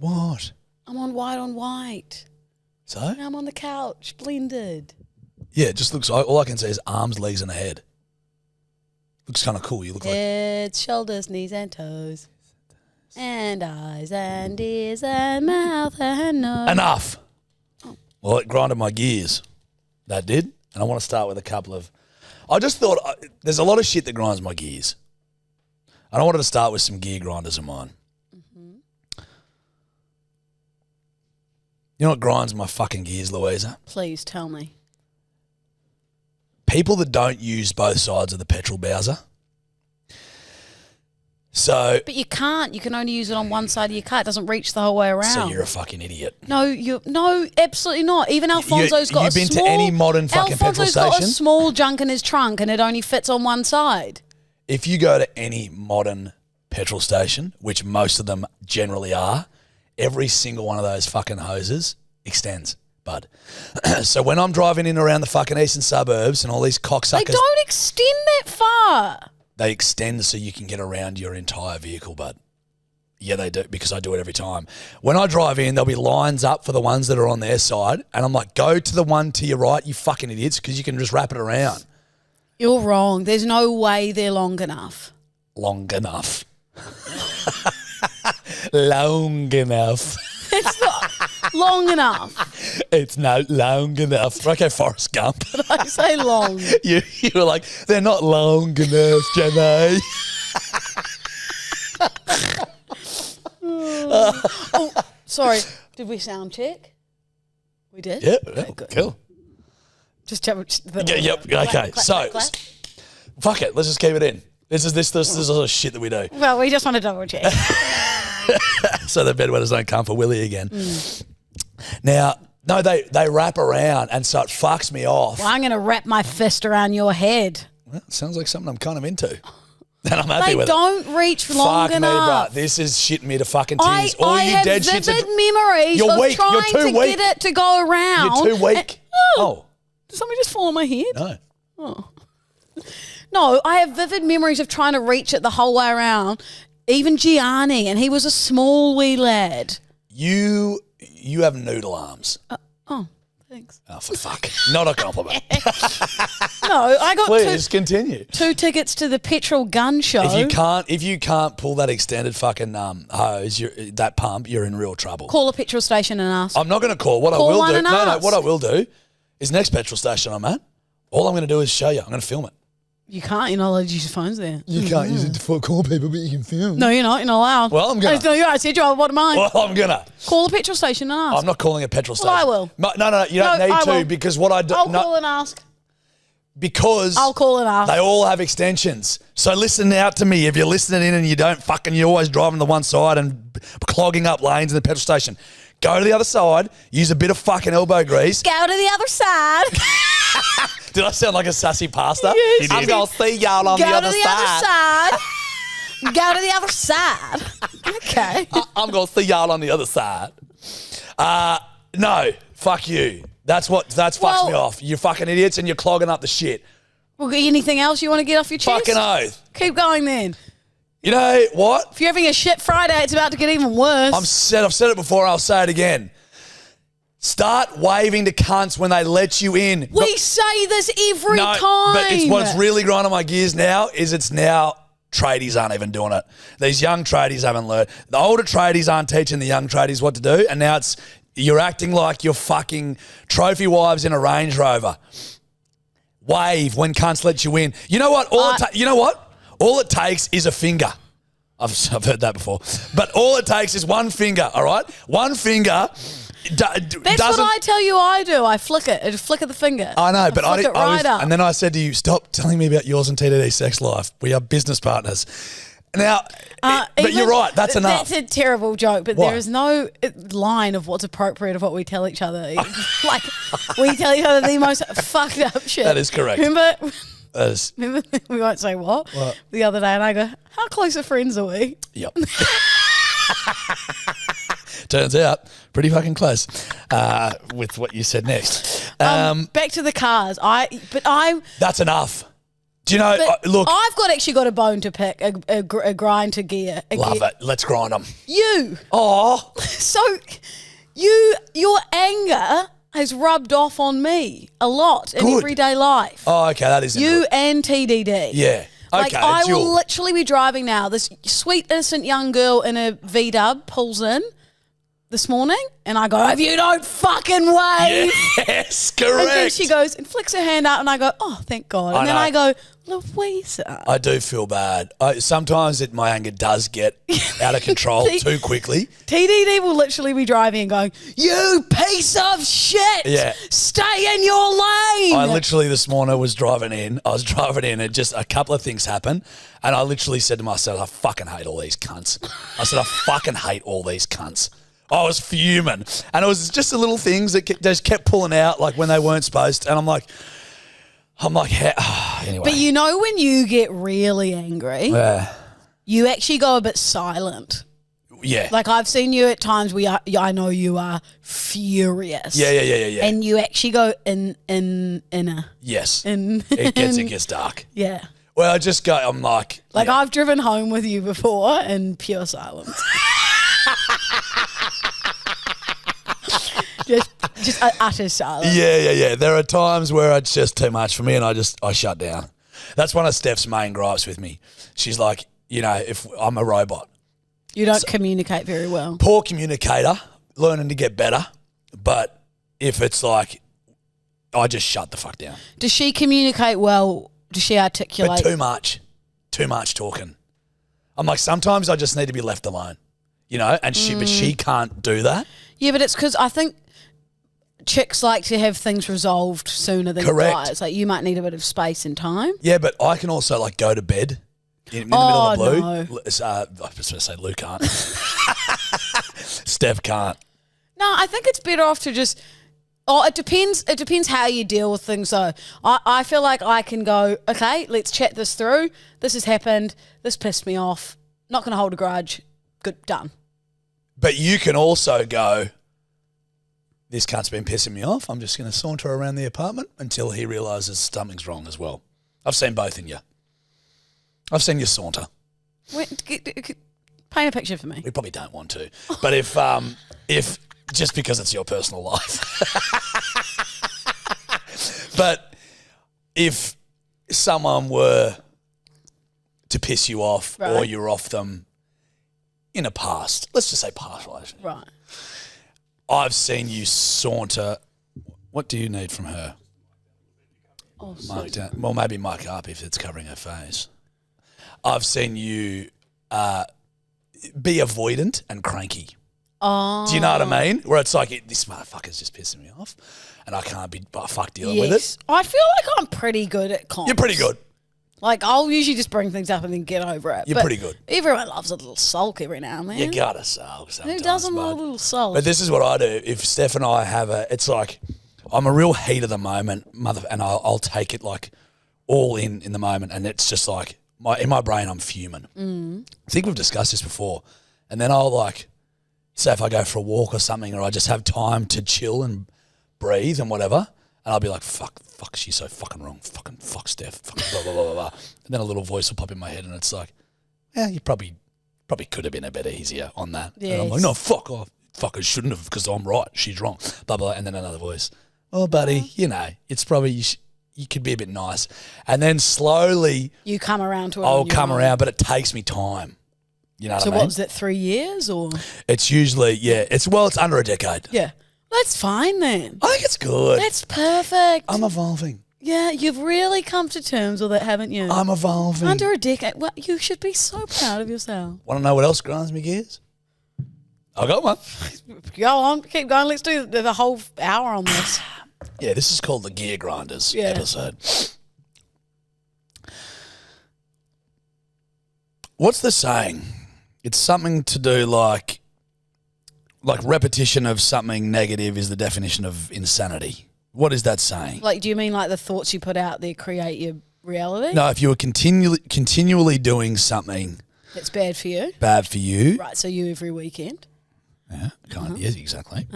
What? I'm on white on white. So? Now I'm on the couch, blended. Yeah, it just looks, all I can say is arms, legs and a head. Looks kind of cool. You look like... Head, shoulders, knees and toes. And eyes and ears and mouth and nose. Enough. Oh. Well, it grinded my gears. That did. And I want to start with a couple of... I just thought there's a lot of shit that grinds my gears. And I wanted to start with some gear grinders of mine. You know what grinds my fucking gears, Louisa? Please tell me. People that don't use both sides of the petrol bowser. So... But you can't. You can only use it on one side of your car. It doesn't reach the whole way around. So you're a fucking idiot. No, absolutely not. Even Alfonso's got a small... You've been to any modern fucking petrol station? Alfonso's got a small junk in his trunk and it only fits on one side. If you go to any modern petrol station, which most of them generally are, every single one of those fucking hoses extends, bud. So when I'm driving in around the fucking eastern suburbs and all these cocksuckers... They don't extend that far. They extend so you can get around your entire vehicle, bud. Yeah, they do, because I do it every time. When I drive in, there'll be lines up for the ones that are on their side, and I'm like, go to the one to your right, you fucking idiots, because you can just wrap it around. You're wrong. There's no way they're long enough. Long enough. Long enough. It's not long enough. It's not long enough. Okay, Forrest Gump. Did I say long? You were like, they're not long enough, Jenny. Oh, sorry. Did we sound check? We did? Yeah, okay, good. Cool. Just yep. Okay, so fuck it. Let's just keep it in. This is all the shit that we do. Well, we just want to double check. So the bedwetters don't come for Willie again. Now, no, they wrap around, and so it fucks me off. Well, I'm going to wrap my fist around your head. Well, it sounds like something I'm kind of into. And I'm happy with it. They don't reach long Fuck enough. me, bro. This is shitting me to fucking tears. I have vivid memories You're of weak. trying You're too to weak. get it to go around. You're too weak. Oh. Did somebody just fall on my head? No. Oh. No, I have vivid memories of trying to reach it the whole way around. Even Gianni, and he was a small wee lad. You have noodle arms. Oh, thanks. Oh, for fuck. Not a compliment. No, I got Please continue. 2 tickets to the petrol gun show. If you can't pull that extended fucking hose, that pump, you're in real trouble. Call a petrol station and ask. I'm not going to call. What Call I will one do, and ask. what I will do is next petrol station I'm at, all I'm going to do is show you. I'm going to film it. You can't. You're not allowed to use your phones there. You can't use it to call people, but you can film. No, you're not. You're not allowed. Well, I'm going to. I said you. What am I? Well, I'm going to. Call a petrol station and ask. I'm not calling a petrol station. Well, I will. No, you don't need to will. because what I do. I'll call and ask. Because I'll call and ask. They all have extensions. So listen out to me. If you're listening in and you're always driving to one side and clogging up lanes in the petrol station, go to the other side, use a bit of fucking elbow grease. Go to the other side. Did I sound like a sassy pastor? Yes. I'm going to see y'all on the other side. Go to the other side. Okay. I'm going to see y'all on the other side. No, fuck you. That fucks me off. You fucking idiots and you're clogging up the shit. Well, anything else you want to get off your chest? Fucking oath. Keep going then. You know what? If you're having a shit Friday, it's about to get even worse. I've said it before and I'll say it again. Start waving to cunts when they let you in. We say this every time. But what's really grinding my gears now is it's now tradies aren't even doing it. These young tradies haven't learned. The older tradies aren't teaching the young tradies what to do, and now you're acting like you're fucking trophy wives in a Range Rover. Wave when cunts let you in. You know what? All it takes is a finger. I've heard that before. But all it takes is one finger, all right? One finger. That's what I tell you I do. I flick it. I flick of the finger. I know, but flick it right up. And then I said to you, stop telling me about yours and TDD sex life. We are business partners. Now, but you're right. That's enough. That's a terrible joke, but What? there is no line of what's appropriate of what we tell each other. Like, we tell each other the most fucked up shit. That is correct. Remember, Remember we won't say what the other day, and I go, how close of friends are we? Yep. Turns out, pretty fucking close with what you said next. Back to the cars. That's enough. Do you know, look. I've actually got a bone to pick, a grind to gear. Love it. Let's grind them. You. Oh. So your anger has rubbed off on me a lot in Good. everyday life. Oh, okay, that is You good. and TDD. Yeah. Like, Okay, I it's will your- literally be driving now. This sweet, innocent young girl in a V-dub pulls in this morning, and I go, if you don't fucking wave. Yes, And then correct. she goes and flicks her hand out, and I go, oh, thank God. And then know. I go, Louisa. I do feel bad. Sometimes my anger does get out of control too quickly. TDD will literally be driving and going, you piece of shit. Yeah. Stay in your lane. I literally this morning was driving in. And just a couple of things happened. And I literally said to myself, I fucking hate all these cunts. I said, I fucking hate all these cunts. I was fuming. And it was just the little things that just kept pulling out like when they weren't supposed to. And I'm like, anyway. But you know when you get really angry, Yeah. you actually go a bit silent. Yeah. Like I've seen you at times where I know you are furious. Yeah. And you actually go inner. Yes. In, It gets dark. Yeah. Well, I just go, I'm like. Like yeah. I've driven home with you before in pure silence. just utter silence. Yeah. There are times where it's just too much for me and I shut down. That's one of Steph's main gripes with me. She's like, if I'm a robot. You don't communicate very well. Poor communicator, learning to get better. But if it's like, I just shut the fuck down. Does she communicate well? Does she articulate? But too much talking. I'm like, sometimes I just need to be left alone, but she can't do that. Yeah, but it's because I think chicks like to have things resolved sooner than Correct. guys. Like you might need a bit of space and time. Yeah, but I can also like go to bed in the middle of the blue. No. I was going to say Lou can't. Steph can't. No, I think it's better off to just. Oh, it depends. It depends how you deal with things. Though I feel like I can go. Okay, let's chat this through. This has happened. This pissed me off. Not going to hold a grudge. Good, done. But you can also go, this cunt's been pissing me off. I'm just going to saunter around the apartment until he realises something's wrong as well. I've seen both in you. I've seen you saunter. Paint a picture for me. We probably don't want to. But if just because it's your personal life. But if someone were to piss you off or Right. you're off them in a past, let's just say past relationship. Right. I've seen you saunter. What do you need from her? Oh, Mark down. Well, maybe mic up if it's covering her face. I've seen you be avoidant and cranky. Oh. Do you know what I mean? Where it's like, this motherfucker's just pissing me off and I can't be dealing with it. I feel like I'm pretty good at comps. You're pretty good. Like, I'll usually just bring things up and then get over it. You're But pretty good. Everyone loves a little sulk every now and then. You gotta sulk sometimes. Who doesn't love a bud. little sulk? But this is what I do. If Steph and I have it's like, I'm a real heat of the moment, and I'll take it like all in the moment. And it's just like, in my brain, I'm fuming. I think we've discussed this before. And then I'll like, say if I go for a walk or something, or I just have time to chill and breathe and whatever, and I'll be like, fuck, she's so fucking wrong. Fuck Steph. Fucking blah, blah, blah, blah, blah. And then a little voice will pop in my head and it's like, yeah, you probably could have been a bit easier on that. Yes. And I'm like, no, fuck off. Fuck, I shouldn't have because I'm right. She's wrong. Blah, blah. And then another voice, oh, buddy, it's probably, you could be a bit nice. And then slowly you come around to it. I'll on your come own. around, but it takes me time. You know what So I mean? what was that, 3 years or? It's usually, it's under a decade. Yeah. That's fine then. I think it's good. That's perfect. I'm evolving. Yeah, you've really come to terms with it, haven't you? I'm evolving. Under a decade. Well, you should be so proud of yourself. Want to know what else grinds me gears? I got one. Go on, keep going. Let's do the whole hour on this. Yeah, this is called the Gear Grinders episode. What's the saying? It's something to do like repetition of something negative is the definition of insanity. What is that saying? Like, do you mean like the thoughts you put out there create your reality? No, if you were continually doing something That's bad for you. bad for you. Right, so you every weekend. Yeah, kind of. Yes, exactly.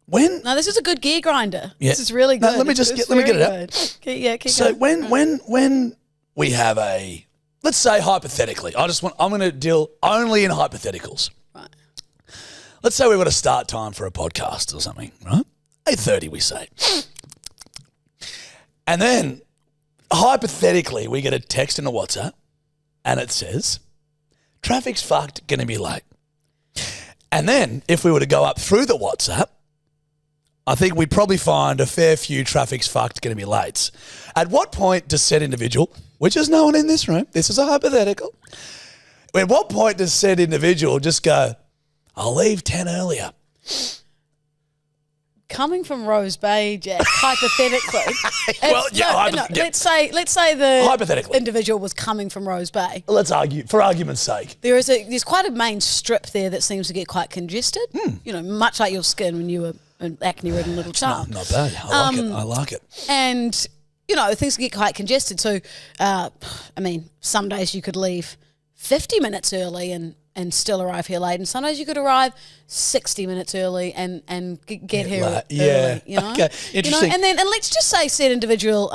When No, this is a good gear grinder. Yeah. This is really No, good. let me just It's let me get it very out. good. Keep So going. when we have a let's say hypothetically. I'm going to deal only in hypotheticals. Right. Let's say we've got a start time for a podcast or something, right? 8:30 we say. And then hypothetically we get a text in a WhatsApp and it says, traffic's fucked, going to be late. And then if we were to go up through the WhatsApp, I think we'd probably find a fair few traffic's fucked, going to be late. At what point does said individual, which is no one in this room, this is a hypothetical, at what point does said individual just go, I'll leave 10 earlier? Coming from Rose Bay, Jack, hypothetically. Let's say the hypothetically individual was coming from Rose Bay. Let's argue, for argument's sake. There's quite a main strip there that seems to get quite congested. You know, much like your skin when you were an acne-ridden little child. Not bad. I like it. And, you know, things get quite congested. So, I mean, some days you could leave 50 minutes early and still arrive here late, and some days you could arrive 60 minutes early and get here early. Yeah. You know? Okay. Interesting. You know? And let's just say said individual,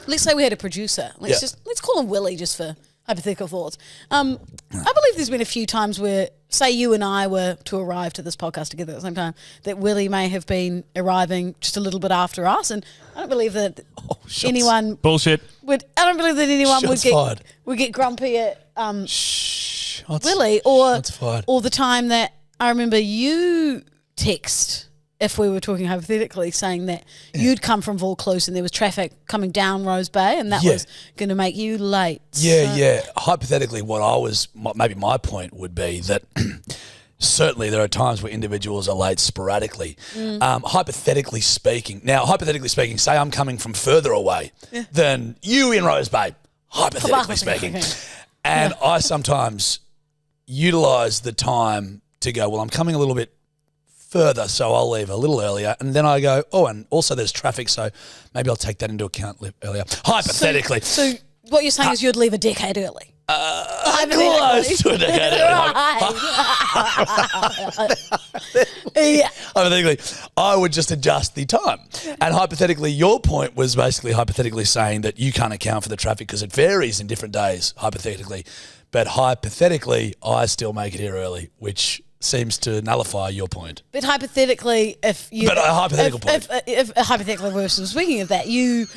let's say we had a producer. Let's call him Willie just for hypothetical thoughts. I believe there's been a few times where, say you and I were to arrive to this podcast together at the same time, that Willie may have been arriving just a little bit after us, and I don't believe that anyone bullshit would. I don't believe that anyone would get grumpy at Willie or the time that I remember you text, if we were talking hypothetically, saying that you'd come from Vaucluse and there was traffic coming down Rose Bay and that was going to make you late. Yeah. Hypothetically, maybe my point would be that certainly there are times where individuals are late sporadically. Hypothetically speaking, say I'm coming from further away than you in Rose Bay, hypothetically speaking. And I sometimes utilise the time to go, well, I'm coming a little bit further, so I'll leave a little earlier. And then I go, and also there's traffic, so maybe I'll take that into account earlier. Hypothetically. So what you're saying is you'd leave a decade early? Close to a decade early. Hypothetically, I would just adjust the time. And hypothetically, your point was basically hypothetically saying that you can't account for the traffic because it varies in different days, hypothetically. But hypothetically, I still make it here early, which seems to nullify your point. But hypothetically, if we were speaking of that, you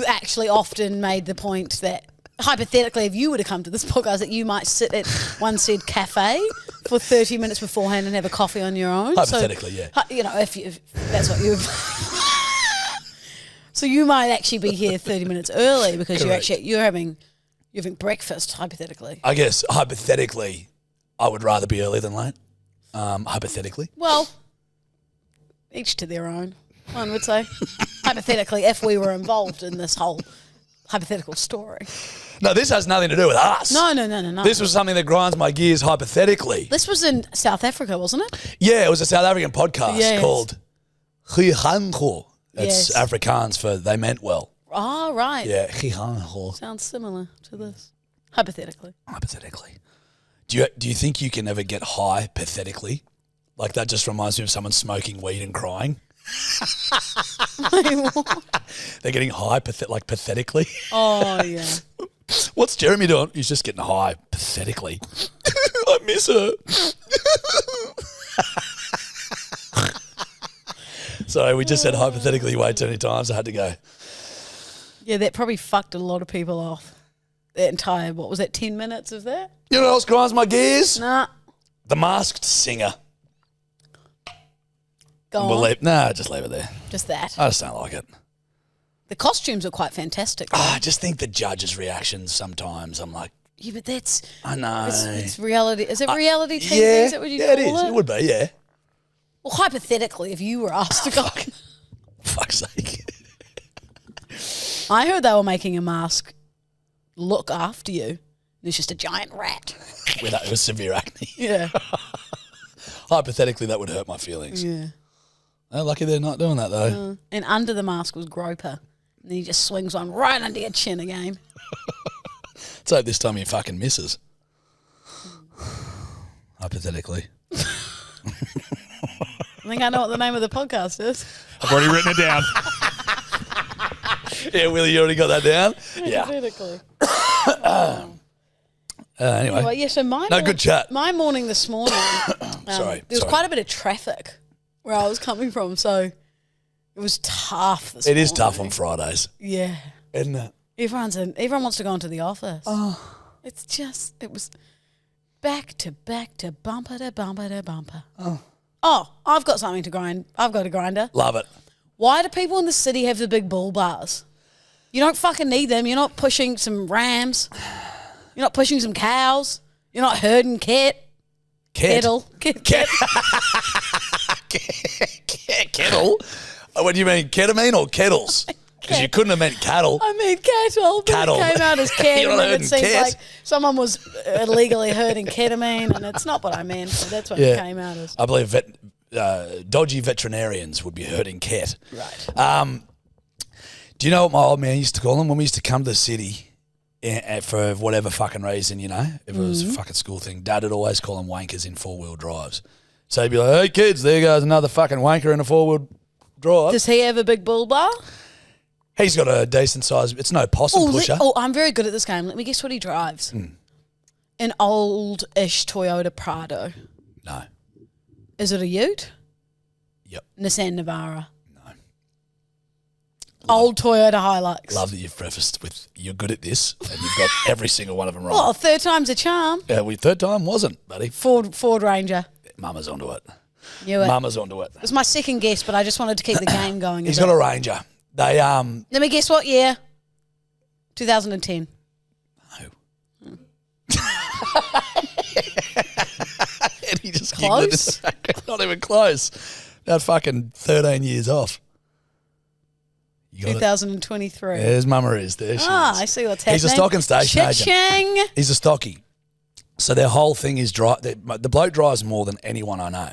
actually often made the point that hypothetically, if you were to come to this podcast, that you might sit at one said cafe for 30 minutes beforehand and have a coffee on your own. Hypothetically, You know, if that's what you've. So you might actually be here 30 minutes early because you're having breakfast. Hypothetically, I guess hypothetically, I would rather be early than late. Hypothetically, well, each to their own. One would say, hypothetically, if we were involved in this whole hypothetical story. No, this has nothing to do with us. No. This was something that grinds my gears hypothetically. This was in South Africa, wasn't it? Yeah, it was a South African podcast called Hihanho. It's Afrikaans for they meant well. Oh, right. Yeah, Hihanho. Sounds similar to this. Hypothetically. Do you think you can ever get high pathetically? Like that just reminds me of someone smoking weed and crying. They're getting high pathetically. Oh, yeah. What's Jeremy doing? He's just getting high pathetically. I miss her. Sorry, we just said hypothetically way too many times. I had to go. Yeah, that probably fucked a lot of people off. That entire, 10 minutes of that? You know what else grinds my gears? Nah. The Masked Singer. Go on. Just leave it there. Just that. I just don't like it. The costumes are quite fantastic. I just think the judges' reactions sometimes, I'm like... Yeah, but that's... I know. It's reality. Is it reality TV? Yeah, Is that what you call it? Yeah, it is. It would be, yeah. Well, hypothetically, if you were asked to go... Fuck's sake. I heard they were making a mask look after you. There's just a giant rat. With severe acne. Yeah. Hypothetically, that would hurt my feelings. Yeah. Oh, lucky they're not doing that, though. And under the mask was Groper. And then he just swings one right under your chin again. Let's hope this time he fucking misses. Hypothetically. I think I know what the name of the podcast is. I've already written it down. Yeah, Willie, you already got that down? Hypothetically. Anyway. Yeah, so good chat. My morning this morning, Sorry. there was quite a bit of traffic where I was coming from, so it was tough this It morning. is tough on Fridays. Yeah. Isn't it? Everyone wants to go into the office. Oh. It was back to back to bumper to bumper to bumper. Oh, I've got something to grind. I've got a grinder. Love it. Why do people in the city have the big bull bars? You don't fucking need them. You're not pushing some rams. You're not pushing some cows. You're not herding kettle. Kettle? What do you mean, ketamine or kettles? Because you couldn't have meant cattle. I mean cattle. But Cattle. It came out as cat, You're not and it herding seems cat. like someone was illegally herding ketamine, and it's not what I meant. So that's what it came out as. I believe dodgy veterinarians would be herding cat. Right. Do you know what my old man used to call them when we used to come to the city for whatever fucking reason, you know? If it was a fucking school thing, Dad would always call them wankers in four-wheel drives. So he'd be like, hey, kids, there goes another fucking wanker in a four-wheel drive. Does he have a big bull bar? He's got a decent size. It's no possum pusher. I'm very good at this game. Let me guess what he drives. An old-ish Toyota Prado. No. Is it a Ute? Yep. Nissan Navara. No. Old Toyota Hilux. Love that you've prefaced with you're good at this and you've got every single one of them right. Well, third time's a charm. Yeah, third time wasn't, buddy. Ford Ranger. Mama's onto it. Knew it. Mama's onto it. It was my second guess, but I just wanted to keep the game going. He's got a Ranger. They Let me guess what year? 2010. No. And he just Close? giggled in the background. Not even close. About fucking 13 years off. You got it. 2023. There's Mama is. There she is. I see what's happening. He's a stock and station agent. Cha-ching. He's a stocky. So their whole thing is the bloke drives more than anyone I know.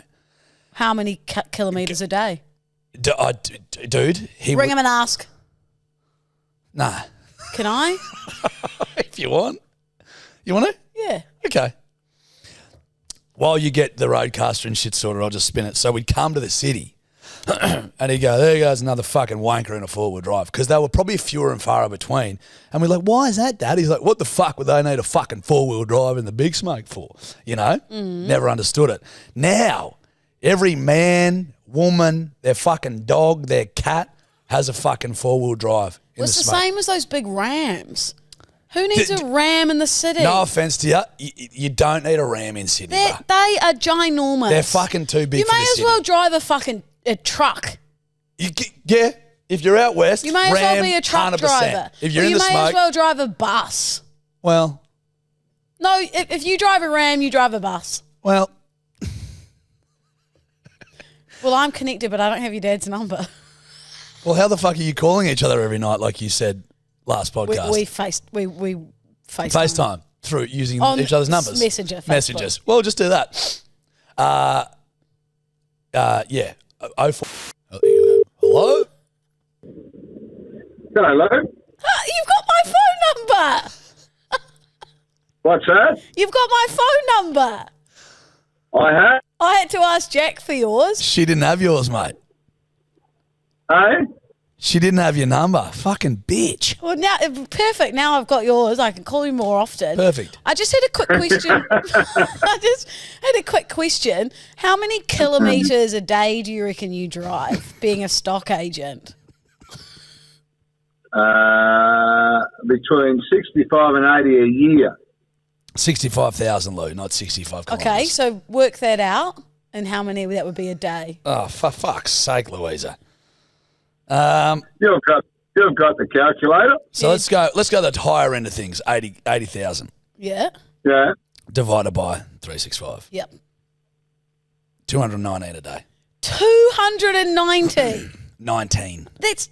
How many kilometres a day? Dude, he Ring him and ask. Nah. Can I? If you want. You want to? Yeah. Okay. While you get the roadcaster and shit sorted, I'll just spin it. So we'd come to the city and he'd go, there goes another fucking wanker in a four-wheel drive, because they were probably fewer and far between. And we're like, why is that, Dad? He's like, what the fuck would they need a fucking four-wheel drive in the big smoke for? You know? Never understood it. Now, every man, woman, their fucking dog, their cat has a fucking four-wheel drive in It's the the smoke. same as those big Rams. Who needs a Ram in the city? No offense to you, you don't need a Ram in Sydney, They bro. are ginormous. They're fucking too big You for may the as city. well drive a fucking truck. Yeah, if you're out west, You may as Ram, well be a truck 100%. driver. If you're Or in you the may smoke, as well drive a bus. well, No, if you drive a Ram, you drive a bus. well, Well, I'm connected, but I don't have your dad's number. how the fuck are you calling each other every night, like you said last podcast? We FaceTime. FaceTime through using On each other's numbers. Messenger, Facebook. Messages. Well, just do that. Yeah. 04. Hello? Hello. You've got my phone number. What's that? You've got my phone number. I have. I had to ask Jack for yours. She didn't have yours, mate. Eh? She didn't have your number. Fucking bitch. Well, now perfect. Now I've got yours. I can call you more often. Perfect. I just had a quick question. I just had a quick question. How many kilometres a day do you reckon you drive, being a stock agent? Between 65 and 80 a year. 65,000, Lou, not 65 kilometres. Okay, so work that out, and how many that would be a day? Oh, for fuck's sake, Louisa. You've got the calculator. So let's go the higher end of things, 80,000 Yeah. Yeah. divided by 365. Yep. 219 a day. 290. 19. That's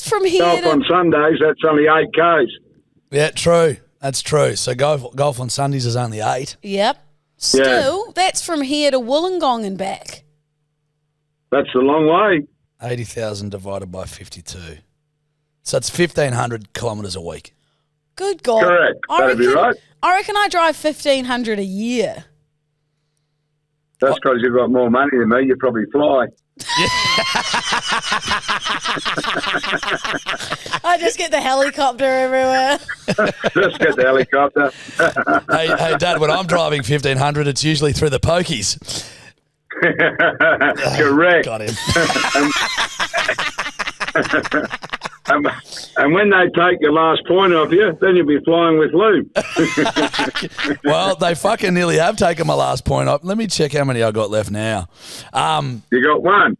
from here Golf to on Sundays, that's only 8 Ks. Yeah, true. That's true. So golf on Sundays is only 8. Yep. Still, that's from here to Wollongong and back. That's a long way. 80,000 divided by 52. So it's 1,500 kilometres a week. Good God. Correct. That'd be right. I reckon I drive 1,500 a year. That's because you've got more money than me. You probably fly. I just get the helicopter everywhere. Just get the helicopter. Hey, Dad, when I'm driving 1500, it's usually through the pokies. Correct. Got him. And when they take your last point off you, then you'll be flying with lube. Well, they fucking nearly have taken my last point up. Let me check how many I got left now. You got one.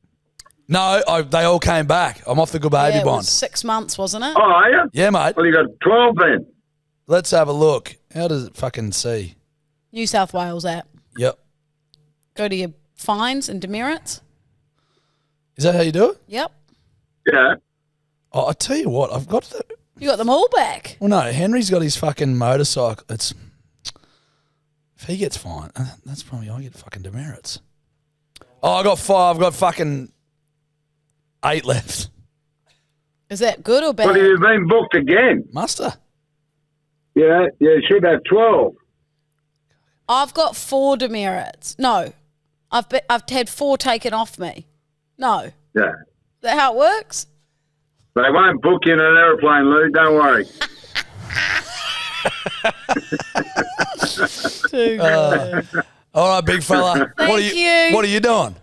No, they all came back. I'm off the good baby Yeah, it bond. was 6 months, wasn't it? Oh, are you? Yeah, mate. Well, you got 12 then. Let's have a look. How does it fucking see? New South Wales app. Yep. Go to your fines and demerits. Is that how you do it? Yep. Yeah. Oh, I tell you what, I've got the... You got them all back. Well, no, Henry's got his fucking motorcycle. It's... If he gets fined, that's probably... I get fucking demerits. Oh, I got 5. I've got fucking 8 left. Is that good or bad? But you've been booked again. Muster. Yeah, you should have 12. I've got 4 demerits. No. I've had 4 taken off me. No. Yeah. Is that how it works? They won't book you in an aeroplane, Lou. Don't worry. Too good. All right, big fella. Thank you. What are you doing?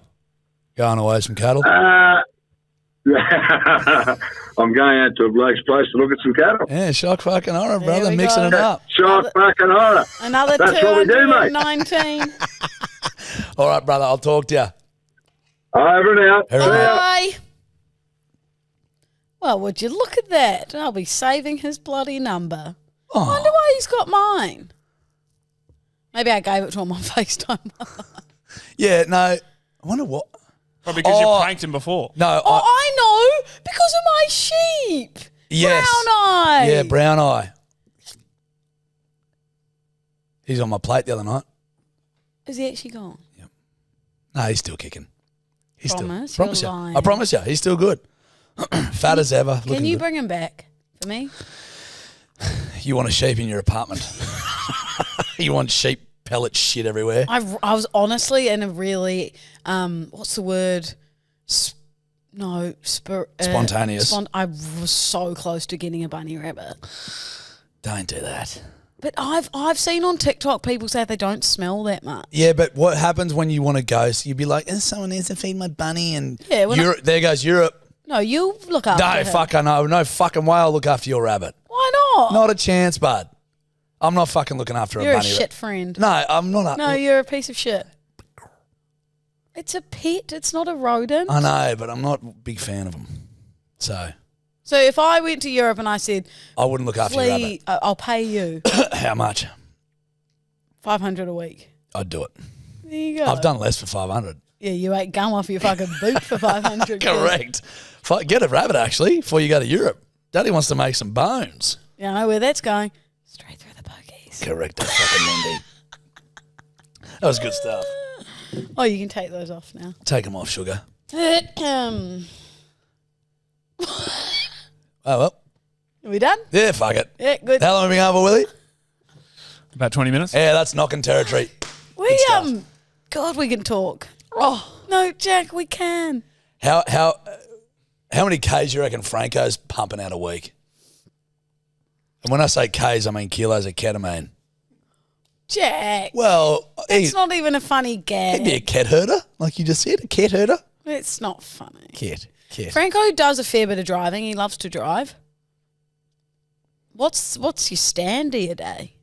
Going away some cattle? I'm going out to a bloke's place to look at some cattle. Yeah, shock fucking horror, There brother. we Mixing go. it up. Shock fucking horror. Another That's what we do, mate. 219. All right, brother. I'll talk to you. Over and out. Over See and ya. out. Bye. Well, would you look at that? I'll be saving his bloody number. I Oh, wonder why he's got mine. Maybe I gave it to him on FaceTime. yeah, no. I wonder what. Probably because Oh. you pranked him before. No, Oh, I know. Because of my sheep. yes. Brown eye. Yeah, brown eye. He's on my plate the other night. Is he actually gone? No, he's still kicking. He's Promise? still. Promise You're you. lying. I promise you, he's still good. Fat as ever. Can looking you good. bring him back for me? You want a sheep in your apartment? You want sheep pellet shit everywhere? I was honestly in a really, what's the word? Spontaneous. I was so close to getting a bunny rabbit. Don't do that. But I've seen on TikTok people say they don't smell that much. Yeah, but what happens when you want a ghost? You'd be like, someone needs to feed my bunny, and Yeah, when Europe, there goes Europe. No, you look after No, him. fuck, I know. No fucking way I'll look after your rabbit. Why not? Not a chance, bud. I'm not fucking looking after You're a a bunny. shit friend. No, I'm not. No, you're a piece of shit. It's a pet. It's not a rodent. I know, but I'm not a big fan of them. So So if I went to Europe and I said, I wouldn't look after your rabbit. I'll pay you How much? 500 a week. I'd do it. There you go. I've done less for 500. Yeah, you ate gum off your fucking boot for 500. Correct. Get a rabbit, actually, before you go to Europe. Daddy wants to make some bones. Yeah, I know where that's going. Straight through the pokies. Correct, that fucking Mindy. That was good stuff. Oh, you can take those off now. Take them off, sugar. Are Oh, well. we done? Yeah, fuck it. Yeah, good. How long have we been going for, Willie? About 20 minutes. Yeah, that's knocking territory. We stuff. God, we can talk. Oh no, Jack, we can. How many Ks you reckon Franco's pumping out a week? And when I say Ks, I mean kilos of ketamine. Jack. Well, It's not even a funny he'd gag. be a cat herder, like you just said, a cat herder. It's not funny. Cat. Franco does a fair bit of driving. He loves to drive. What's your standy a day?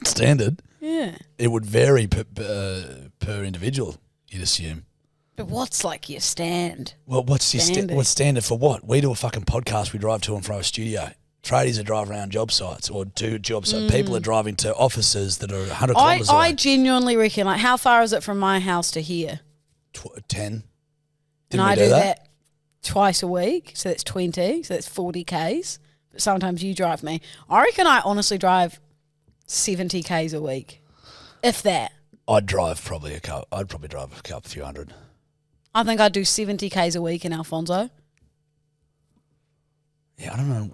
Standard. Yeah. It would vary per individual, you'd assume. But what's like your stand? Well, what's your Standard. what's standard for what? We do a fucking podcast. We drive to and from a studio. Tradies are driving around job sites or do job sites. People are driving to offices that are 100 kilometres I away. genuinely reckon, like, how far is it from my house to here? 10. And Didn't I we do that? that twice a week, so that's 20, so that's 40 Ks. But sometimes you drive me. I reckon I honestly drive 70 Ks a week, if that. I'd probably drive a couple, few hundred. I think I'd do 70 Ks a week in Alfonso. Yeah, I don't know.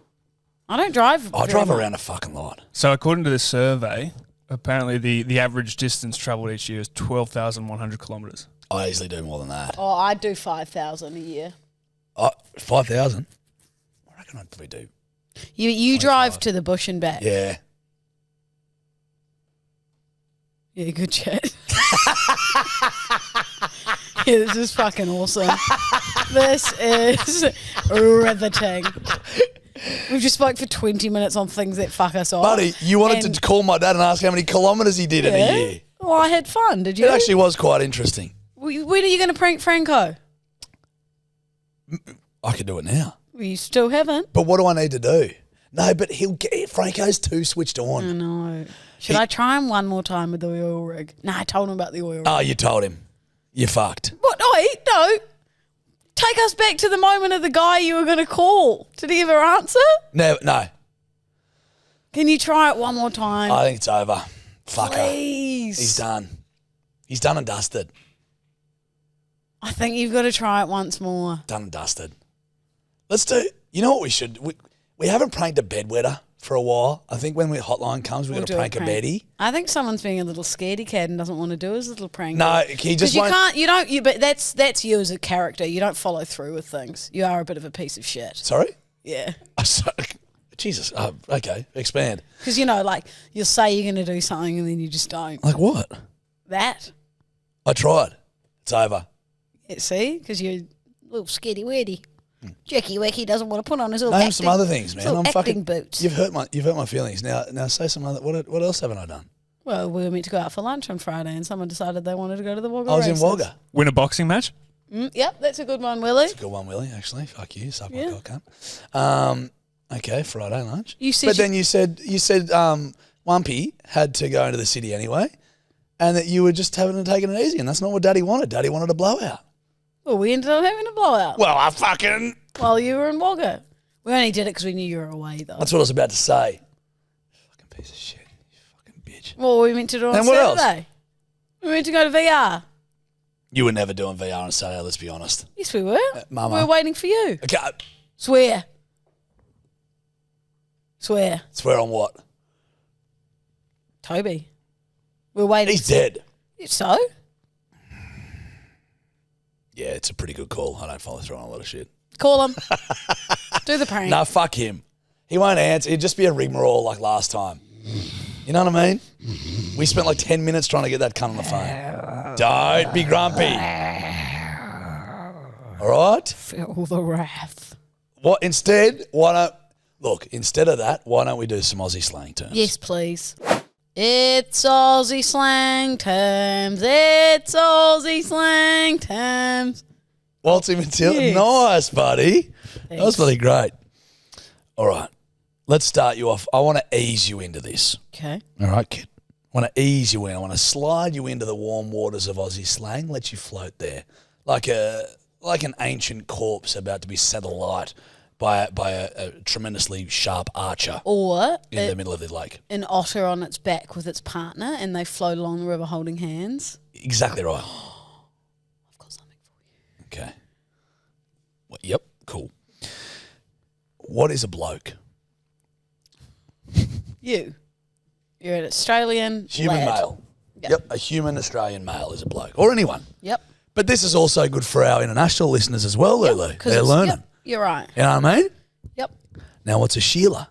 I don't drive. I very drive much. around a fucking lot. So according to this survey, Apparently, the average distance travelled each year is 12,100 kilometres. I easily do more than that. Oh, I do 5,000 a year. 5,000? I reckon I'd probably do. You drive to the bush and back. Yeah. Yeah, good chat. Yeah, this is fucking awesome. This is riveting. We've just spoke for 20 minutes on things that fuck us off. Buddy, you wanted to call my dad and ask how many kilometres he did in a year. Well, I had fun, did you? It actually was quite interesting. When are you going to prank Franco? I could do it now. Well, you still haven't. But what do I need to do? No, but Franco's too switched I on. know. Should I try him one more time with the oil rig? No, I told him about the oil rig. Oh, you told him. You fucked. What? No. Take us back to the moment of the guy you were going to call. Did he ever answer? No. Can you try it one more time? I think it's over. Fucker. Please. He's done. He's done and dusted. I think you've got to try it once more. Done and dusted. Let's do. You know what we should? We haven't pranked a bedwetter for a while. I think when Hotline comes, we're going to prank a beddy. I think someone's being a little scaredy cat and doesn't want to do his little prank. No, he just you won't. can't. You don't. But that's you as a character. You don't follow through with things. You are a bit of a piece of shit. Sorry. Yeah. Jesus. Okay. Expand. Because like you'll say you're going to do something and then you just don't. Like what? That. I tried. It's over. Yeah, see, because you're a little scaredy weirdy. Jackie Wacky doesn't want to put on his little Name some other things, man. I'm fucking boots. You've hurt my feelings. Now say some other. What else haven't I done? Well, we were meant to go out for lunch on Friday, and someone decided they wanted to go to the Wagga I was races. in Wagga. Win a boxing match? Yep, that's a good one, Willie. It's a good one, Willie. Actually, fuck you, suck my cock cunt. Okay, Friday lunch. Then you said Wumpy had to go into the city anyway, and that you were just having to take it easy, and that's not what Daddy wanted. Daddy wanted a blowout. Well, we ended up having a blowout. Well, I fucking. While you were in Wagga. We only did it because we knew you were away, though. That's what I was about to say. Fucking piece of shit. You fucking bitch. Well, we meant to do it on And what else? Saturday. We meant to go to VR. You were never doing VR on Saturday, let's be honest. Yes, we were. Mama. We were waiting for you. Okay. Swear. Swear. Swear on what? Toby. We were waiting. He's dead. So? Yeah, it's a pretty good call. I don't follow through on a lot of shit. Call him. Do the prank. No, fuck him. He won't answer. It'd just be a rigmarole like last time. You know what I mean? We spent like 10 minutes trying to get that cunt on the phone. Don't be grumpy. All right? Feel the wrath. Instead of that, why don't we do some Aussie slang terms? Yes, please. It's Aussie slang terms. It's Aussie slang terms. Waltzing Matilda. Yes. Nice, buddy. That was Thanks. really great. All right. Let's start you off. I want to ease you into this. Okay. All right, kid. I want to ease you in. I want to slide you into the warm waters of Aussie slang, let you float there. Like an ancient corpse about to be set alight by a tremendously sharp archer Or in the middle of the lake. an otter on its back with its partner and they float along the river holding hands. Exactly right. I've got something for you. Okay. Well, yep, cool. What is a bloke? You're an Australian Human lad. male. Yep. Yep, a human Australian male is a bloke. Or anyone. Yep. But this is also good for our international listeners as well, Lulu. 'Cause They're it's- learning. Yep, you're right. You know what I mean? Yep. Now, what's a Sheila?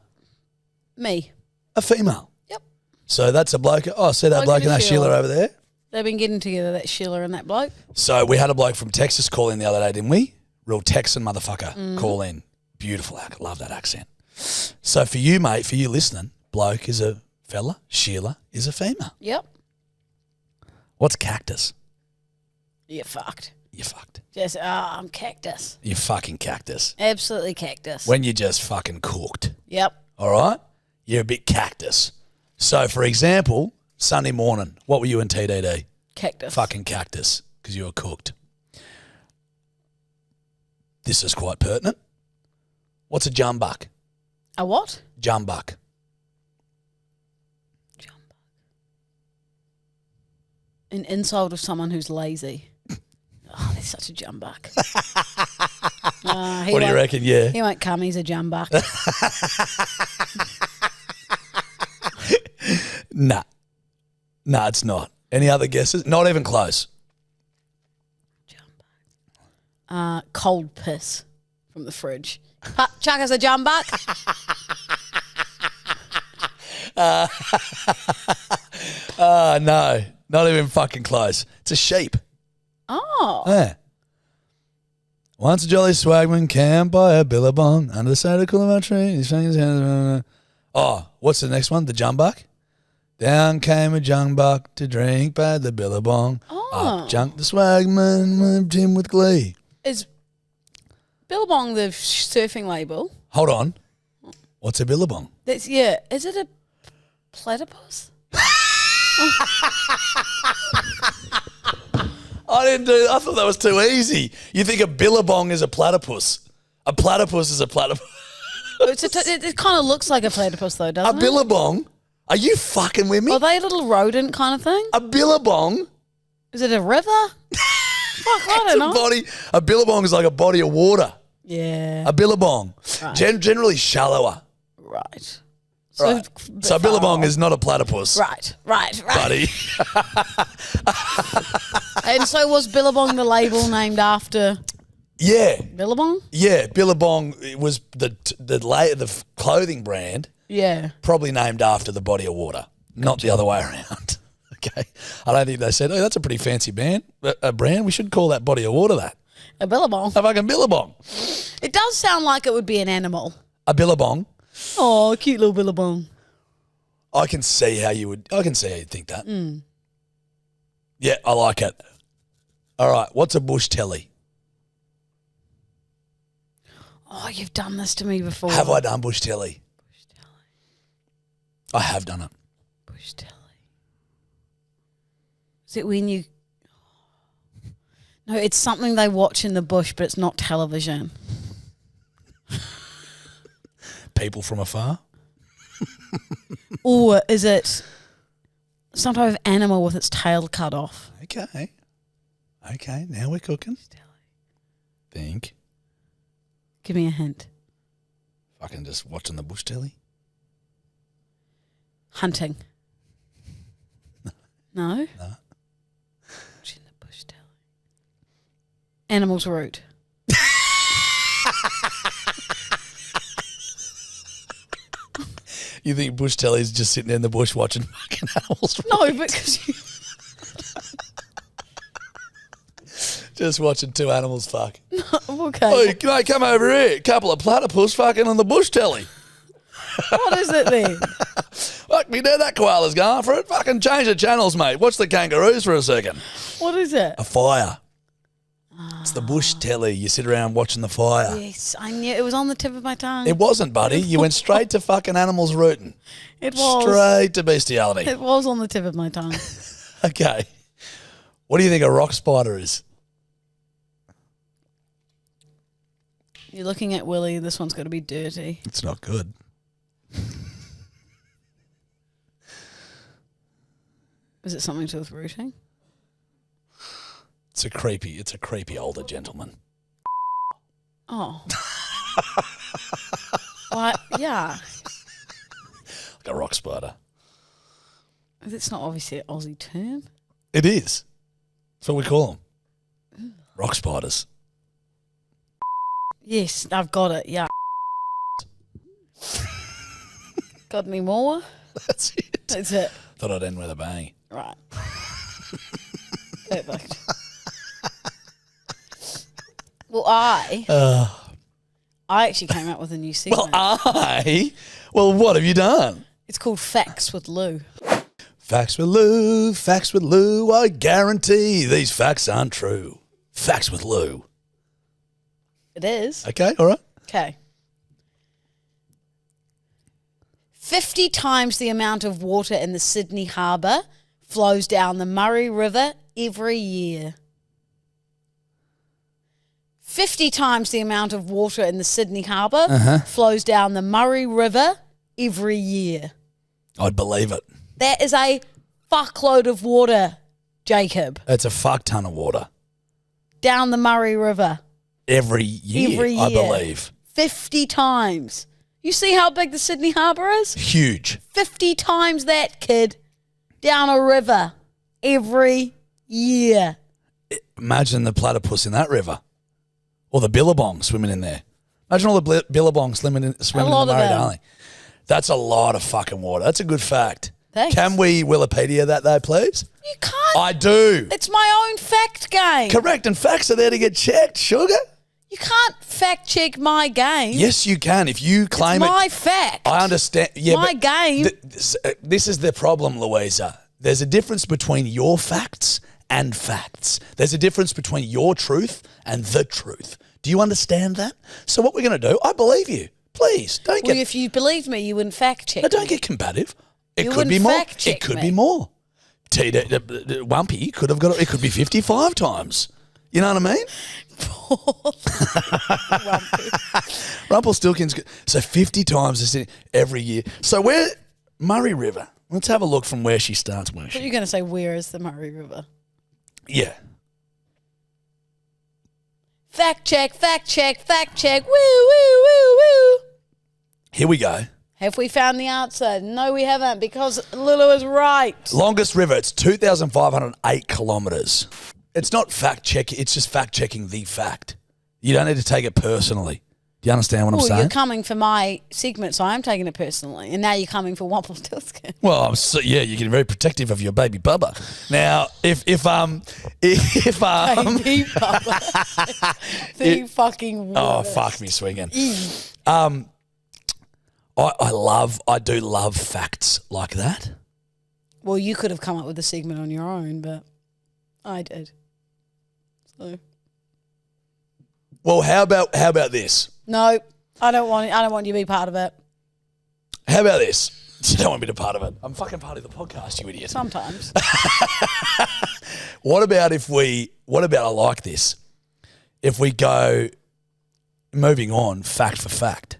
Me. A female. Yep. So that's a bloke. Oh, see that Bloke bloke and and a that Sheila Sheila. over there? They've been getting together, that Sheila and that bloke. So we had a bloke from Texas call in the other day, didn't we? Real Texan motherfucker call in. Beautiful. Love that accent. So for you, mate, for you listening, bloke is a fella, Sheila is a female. Yep. What's cactus? You're fucked. You fucked. Just, I'm cactus. You fucking cactus. Absolutely cactus. When you're just fucking cooked. Yep. All right? You're a bit cactus. So, for example, Sunday morning, what were you in TDD? Cactus. Fucking cactus, because you were cooked. This is quite pertinent. What's a jumbuck? A what? Jumbuck. An insult of someone who's lazy. Oh, they're such a jumbuck. What do you reckon? Yeah. He won't come, he's a jumbuck. Nah. No, it's not. Any other guesses? Not even close. Cold piss from the fridge. Chuck us a jumbuck. No, not even fucking close. It's a sheep. Oh. Yeah. Once a jolly swagman camped by a billabong under the shade of coolabah tree. He's shaking his hands. Oh, what's the next one? The jumbuck? Down came a jumbuck to drink by the billabong. Oh. Up jumped the swagman, moved him with glee. Is Billabong the surfing label? Hold on. What's a billabong? Is it a platypus? I thought that was too easy. You think a billabong is a platypus. A platypus is a platypus. It kind of looks like a platypus though, doesn't A it? billabong? Are you fucking with me? Are they a little rodent kind of thing? A billabong? Is it a river? Fuck, I don't know. A billabong is like a body of water. Yeah. A billabong. Right. Generally shallower. Right. Right. So a billabong is not a platypus. Right. Buddy. And so was Billabong the label named after Yeah. Billabong? Yeah. Billabong was the clothing brand, Yeah. probably named after the body of water, not the other way around. Okay. I don't think they said, oh, that's a pretty fancy brand. We should call that body of water that. A Billabong. A fucking billabong. It does sound like it would be an animal. A billabong. Oh, cute little Billabong. I can see how you'd think that. Yeah, I like it. All right. What's a bush telly? Oh, you've done this to me before. Have I done bush telly? Bush telly. I have done it. Bush telly. Is it when you... No, it's something they watch in the bush, but it's not television. People from afar? Or is it some type of animal with its tail cut off? Okay. Now we're cooking. Think. Give me a hint. Fucking just watching the bush telly. Hunting. No? No. Watching the bush telly. Animals root. You think bush telly's just sitting in the bush watching fucking animals? No, because you... Just watching two animals fuck. Okay. Hey, mate, come over here. A couple of platypus fucking on the bush telly. What is it then? Fuck me, that koala's going for it. Fucking change the channels, mate. Watch the kangaroos for a second. What is it? A fire. It's the bush telly. You sit around watching the fire. Yes, I knew it was on the tip of my tongue. It wasn't, buddy. You went straight to fucking animals rooting. It was. Straight to bestiality. It was on the tip of my tongue. Okay. What do you think a rock spider is? You're looking at Willie. This one's got to be dirty. It's not good. Is it something to do with rooting? It's a creepy older gentleman. Oh. Yeah. Like a rock spider. It's not obviously an Aussie term. It is. That's what we call them. Rock spiders. Yes, I've got it. Yeah. Got any more? That's it. That's it. Thought I'd end with a bang. Right. Perfect. Well, I actually came out with a new segment. Well, what have you done? It's called Facts with Lou. Facts with Lou, I guarantee these facts aren't true. Facts with Lou. It is. Okay, all right. Okay. 50 times the amount of water in the Sydney Harbour flows down the Murray River every year. 50 times the amount of water in the Sydney Harbour flows down the Murray River every year. I'd believe it. That is a fuckload of water, Jacob. It's a fuck ton of water. Down the Murray River. Every year, I believe. 50 times. You see how big the Sydney Harbour is? Huge. 50 times that, kid. down a river every year. Imagine the platypus in that river. Or the billabong swimming in there. Imagine all the billabong swimming in the Murray-Darling. That's a lot of fucking water. That's a good fact. Thanks. Can we Wikipedia that though, please? You can't. I do. It's my own fact game. Correct, and facts are there to get checked, sugar. You can't fact check my game. Yes, you can. If you claim it's my fact. I understand. Yeah, my game. This is the problem, Louisa. There's a difference between your facts and facts. There's a difference between your truth and the truth. Do you understand that? So what we're going to do, I believe you. Please, don't get... Well, if you believed me, you wouldn't fact check. No, don't get combative. It You could be wouldn't more. fact check It could me. be more. Wumpy could have got it. It could be 55 times. You know what I mean? Rumpelstiltskin's good. So 50 times every year. So where Murray River? Let's have a look from where she starts. Where But she? you're going to say, where is the Murray River? Yeah. Fact check, fact check, fact check. Woo, woo, woo, woo. Here we go. Have we found the answer? No, we haven't, because Lulu is right. Longest river. It's 2,508 kilometres. It's not fact check. It's just fact checking the fact. You don't need to take it personally. Do you understand what I'm Well, saying? you're coming for my segment, so I'm taking it personally. And now you're coming for Rumpelstiltskin. Well, you're getting very protective of your baby bubba. Now, if Baby Bubba. The fucking oh worst. fuck me swinging. I do love facts like that. Well, you could have come up with a segment on your own, but I did. So Well, how about this? no, I don't want you to be part of it. How about this? You don't want me to be part of it. I'm fucking part of the podcast, you idiot. Sometimes. What about I like this. If we go moving on fact for fact.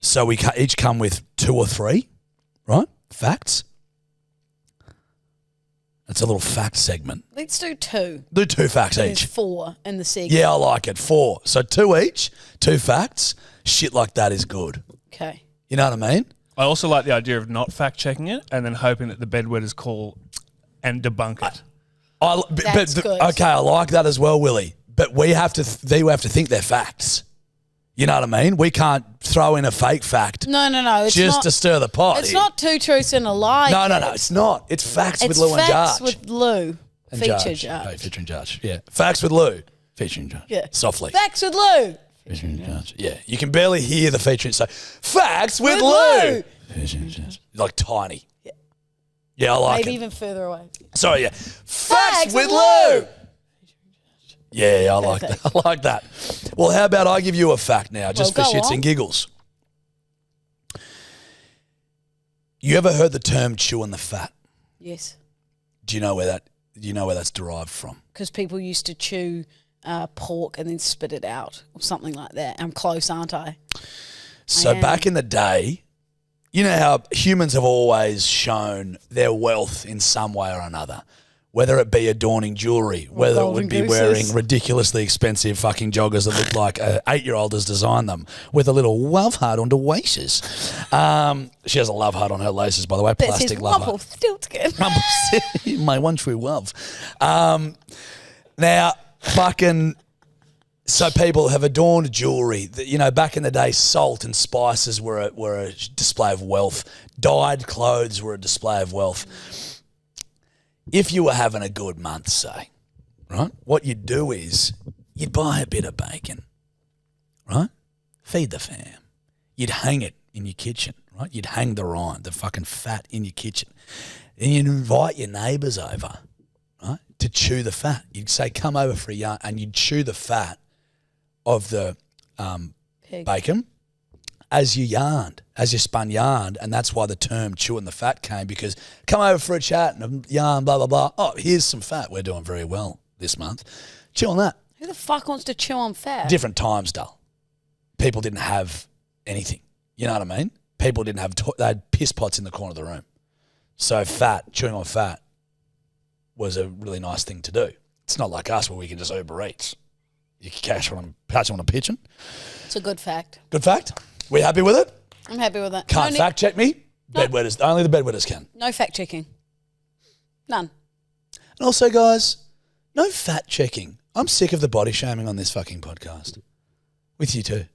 So we each come with 2 or 3, right? Facts. It's a little fact segment. Let's do 2. Do 2 facts There's each. 4 in the segment. Yeah, I like it. 4. So 2 each, 2 facts. Shit like that is good. Okay. You know what I mean? I also like the idea of not fact checking it and then hoping that the bedwetters call and debunk it. That's good. Okay, I like that as well, Willie. But they have to think they're facts. You know what I mean? We can't throw in a fake fact No. It's just not, to stir the pot. It's not 2 truths and a lie. No, it's not. It's facts with It's Lou and facts Jarch. with Lou. And Feature Jarch. Jarch. Hey, featuring Jarch. Yeah. Facts with Lou. Featuring Jarch. Yeah. Softly. Facts with Lou. Featuring Jarch. Yeah. You can barely hear the featuring. So, facts with With Lou. Lou. Featuring Jarch. Like tiny. Yeah, I like Maybe it. even further away. Sorry, yeah. Facts with Lou. Yeah, I like that. I like that. Well, how about I give you a fact now, just Well, for go shits on. and giggles. You ever heard the term chewing the fat? Yes. Do you know where that's derived from? Because people used to chew pork and then spit it out or something like that. I'm close, aren't I? So I am. back in the day, you know how humans have always shown their wealth in some way or another, whether it be adorning jewellery, whether it would be golden wearing gooses. ridiculously expensive fucking joggers that look like an 8-year-old has designed them with a little love heart on the laces. She has a love heart on her laces, by the way, That says plastic love heart. Rumpelstiltskin. My one true love. Now, fucking... So people have adorned jewellery. You know, back in the day, salt and spices were a display of wealth. Dyed clothes were a display of wealth. If you were having a good month, say, right, what you'd do is you'd buy a bit of bacon, right? Feed the fam. You'd hang it in your kitchen, right? You'd hang the rind, the fucking fat in your kitchen. And you'd invite your neighbours over, right, to chew the fat. You'd say, come over for a yarn, and you'd chew the fat of the Pig. bacon as you spun yarn, and that's why the term chewing the fat came, because come over for a chat and a yarn, blah, blah, blah. Oh, here's some fat. We're doing very well this month. Chew on that. Who the fuck wants to chew on fat? Different times, Dull. People didn't have anything. You know what I mean? People didn't have, they had piss pots in the corner of the room. So chewing on fat was a really nice thing to do. It's not like us where we can just Uber Eats. You can catch on a pigeon. It's a good fact. Good fact. We happy with it? I'm happy with that. Can't No, fact check me. Bedwetters. Only the bedwetters can. no fact checking. None. And also, guys, no fat checking. I'm sick of the body shaming on this fucking podcast. With you two.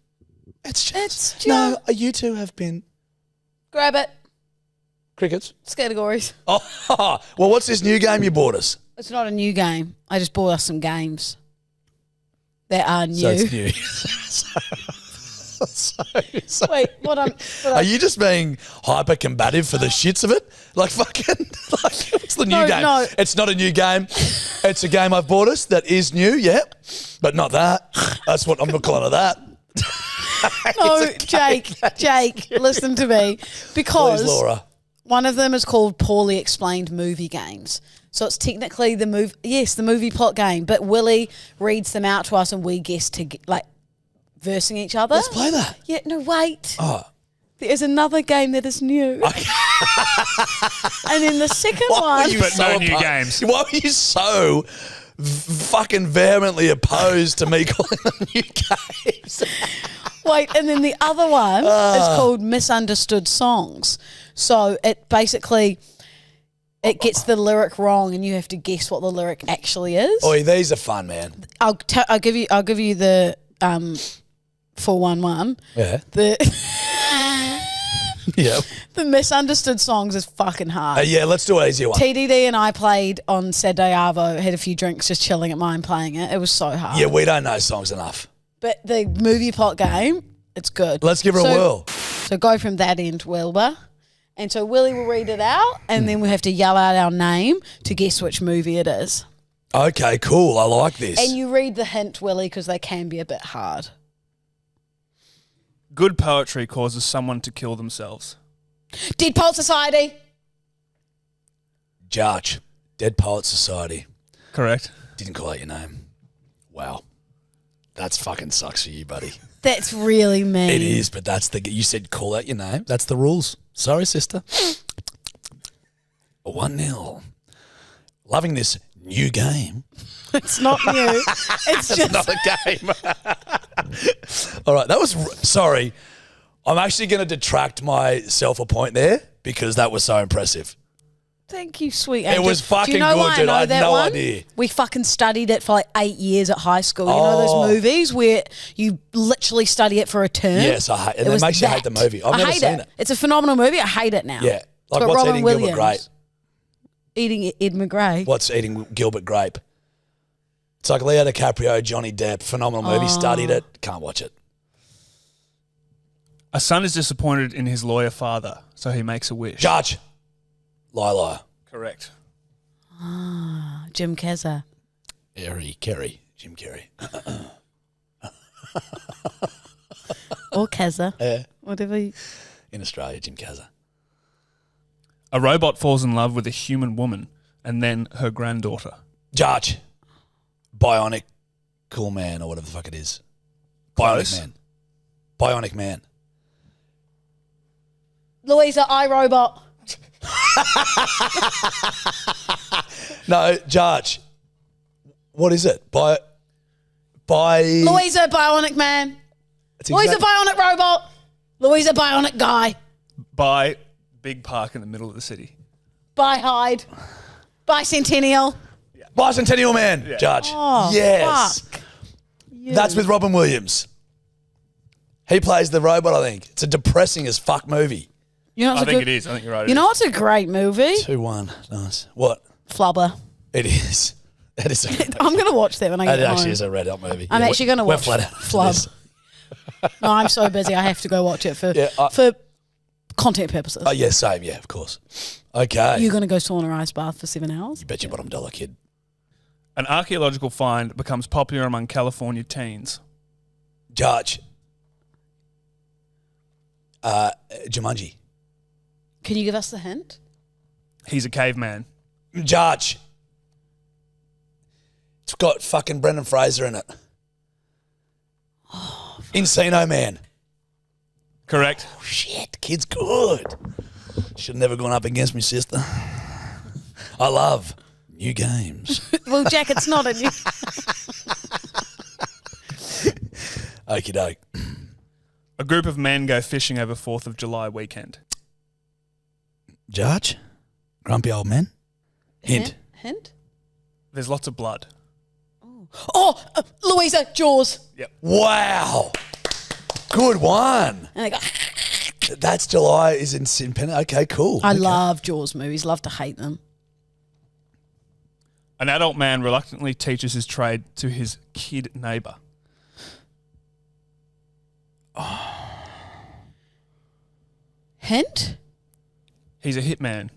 It's just... No, you two have been... Grab it. Crickets? It's categories. Oh, well, what's this new game you bought us? It's not a new game. I just bought us some games that are new. So it's new. so Wait, are you just being hyper combative for the shits of it? Like fucking, like what's the new game? No. It's not a new game. It's a game I've bought us that is new, yeah, but not that. That's what I'm not calling it that. No, Jake, listen to me. Because Please, Laura. one of them is called Poorly Explained Movie Games. So it's technically the movie plot game, but Willie reads them out to us and we guess versing each other. Let's play that. Yeah, no, wait. Oh. There's another game that is new. And then the second one. But no new games. Why were you so fucking vehemently opposed to me calling them new games? Wait, and then the other one is called Misunderstood Songs. So it basically... It gets the lyric wrong, and you have to guess what the lyric actually is. Oh, these are fun, man. I'll give you the 411. Yeah. The Misunderstood Songs is fucking hard. Yeah, let's do an easier one. TDD and I played on Saturday Arvo, had a few drinks, just chilling at mine playing it. It was so hard. Yeah, we don't know songs enough. But the movie plot game, it's good. Let's give her a whirl. So go from that end, Wilbur. And so Willie will read it out, and then we have to yell out our name to guess which movie it is. Okay, cool. I like this. And you read the hint, Willie, because they can be a bit hard. Good poetry causes someone to kill themselves. Dead Poet Society. Jarch, Dead Poets Society. Correct. Didn't call out your name. Wow. That's fucking sucks for you, buddy. That's really mean. It is, but you said call out your name. That's the rules. Sorry, sister. 1-0. Loving this new game. It's not new. It's just not a game. All right, that was... Sorry. I'm actually going to detract myself a point there because that was so impressive. Thank you, sweet It angel. was fucking Do you know good, why dude. I know I had that no one? idea. We fucking studied it for like 8 years at high school. You know those movies where you literally study it for a term? Yes, I hate it. And it makes you hate the movie. I've never seen it. It's a phenomenal movie. I hate it now. Yeah. It's Like got what's Robin eating Williams. Gilbert Grape? Eating Ed McGray. What's eating Gilbert Grape? It's like Leo DiCaprio, Johnny Depp. Phenomenal movie. Studied it. Can't watch it. A son is disappointed in his lawyer father, so he makes a wish. Jarch. Liar. Correct. Jim Cazza. Kerry. Jim Carrey. Or Cazza. Yeah. Whatever. In Australia, Jim Cazza. A robot falls in love with a human woman and then her granddaughter. Jarch. Bionic Cool Man or whatever the fuck it is. Close. Bionic Man. Bionic Man. Louisa, iRobot. No, Jarch. What is it? Louisa, Bionic Man. Louisa, Bionic Robot. Louisa, Bionic Guy. By big park in the middle of the city. Hyde. Bicentennial. Bicentennial Man. Yeah. Jarch. Oh, yes. fuck. That's with Robin Williams. He plays the robot, I think. It's a depressing as fuck movie. You know, I think it is. I think you're right. You know what's a great movie? 2-1. Nice. What? Flubber. It is. It is. I'm going to watch that when I get It home. actually is a Red Hot movie. I'm actually going to watch We're flat out for Flub. this. No, I'm so busy. I have to go watch it for content purposes. Oh, yeah, same. Yeah, of course. Okay. You're going to go sauna or ice bath for 7 hours? You bet your bottom dollar, kid. An archaeological find becomes popular among California teens. Jarch. Jumanji. Can you give us the hint? He's a caveman. Jarch. It's got fucking Brendan Fraser in it. Encino Man. Correct. Oh, shit, kid's good. Should have never gone up against me, sister. I love new games. Well, Jack, it's not a new... Okie doke. A group of men go fishing over 4th of July weekend. Jarch? Grumpy old man? Hint. Hint? There's lots of blood. Oh, Louisa, Jaws. Yep. Wow. Good one. And they go, That's July is in Pen. Okay, cool. I Okay. love Jaws movies, love to hate them. An adult man reluctantly teaches his trade to his kid neighbour. Hint? He's a hitman.